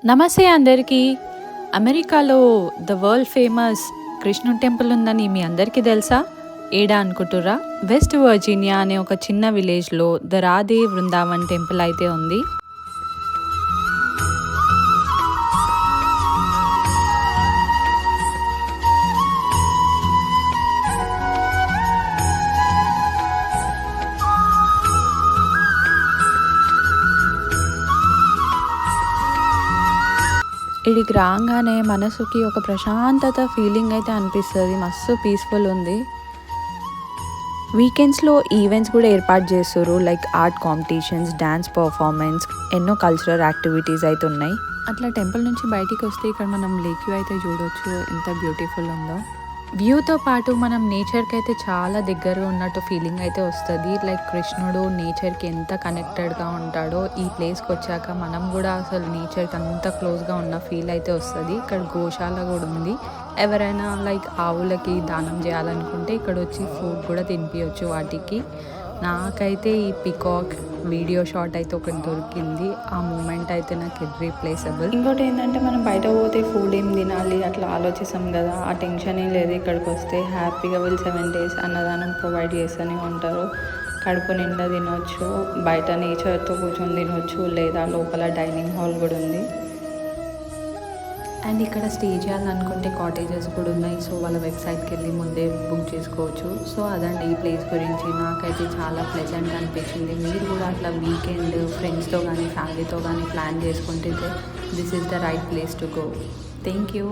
నమస్తే అందరికీ. అమెరికాలో ద వరల్డ్ ఫేమస్ కృష్ణుడి టెంపుల్ ఉందని మీ అందరికీ తెలుసా? ఏడా అనుకుంటుర్రా? వెస్ట్ వర్జీనియా అనే ఒక చిన్న విలేజ్‌లో ద రాధే వృందావన్ టెంపుల్ అయితే ఉంది. ఈడికి రాంగానే మనసుకి ఒక ప్రశాంతత ఫీలింగ్ అయితే అనిపిస్తది. మస్తు పీస్‌ఫుల్ ఉంది. వీకెండ్స్‌లో ఈవెంట్స్ కూడా ఏర్పాటు చేస్తుర్రు. Like art competitions, dance performance, ఎన్నో కల్చరల్ యాక్టివిటీస్ అయితే ఉన్నాయి. అట్లా టెంపుల్ నుంచి బయటికొస్తే ఇక్కడ మనం లేక్ వ్యూ అయితే చూడొచ్చు. ఎంత బ్యూటిఫుల్ ఉందో. వ్యూతో పాటు మనం నేచర్‌కి అయితే చాలా దగ్గరగా ఉన్నట్టు ఫీలింగ్ అయితే వస్తది. లైక్ కృష్ణుడు నేచర్‌కి ఎంత కనెక్టెడ్‌గా ఉంటాడో ఈ ప్లేస్‌కొచ్చాక మనం కూడా అసలు నేచర్‌కి అంత క్లోజ్‌గా ఉన్న ఫీల్ అయితే వస్తది. ఇక్కడ గోశాల కూడా ఉంది. ఎవరైనా లైక్ ఆవులకి దానం చేయాలనుకుంటే ఇక్కడొచ్చి ఫుడ్ కూడా తినిపియొచ్చు వాటికి. నాకైతే ఈ పికాక్ వీడియో షాట్ అయితే ఒకటి దొరికింది. ఆ మూమెంట్ అయితే నాకు ఇర్రీప్లేసబుల్. ఇంకోటి ఏంటంటే మనం బయట పోతే ఫుడ్ ఏం తినాలి అట్లా ఆలోచిస్తాం కదా, ఆ టెన్షన్ ఏం లేదు. ఇక్కడికి వస్తే హ్యాపీగా వీళ్ళు 7 days అన్నదానం ప్రొవైడ్ చేస్తూనే ఉంటారు. కడుపు నిండా తినొచ్చు, బయట నేచర్తో కూర్చొని తినొచ్చు, లేదా లోపల డైనింగ్ హాల్ కూడా ఉంది. అండ్ ఇక్కడ స్టే చేయాలనుకుంటే కాటేజెస్ కూడా ఉన్నాయి. సో వాళ్ళ వెబ్సైట్కి వెళ్ళి ముందే బుక్ చేసుకోవచ్చు. సో అదండి ఈ ప్లేస్ గురించి. నాకైతే చాలా ప్లెజెంట్ అనిపించింది. మీరు కూడా అట్లా వీకెండ్ ఫ్రెండ్స్తో కానీ ఫ్యామిలీతో కానీ ప్లాన్ చేసుకుంటే this is the right place to go. Thank you.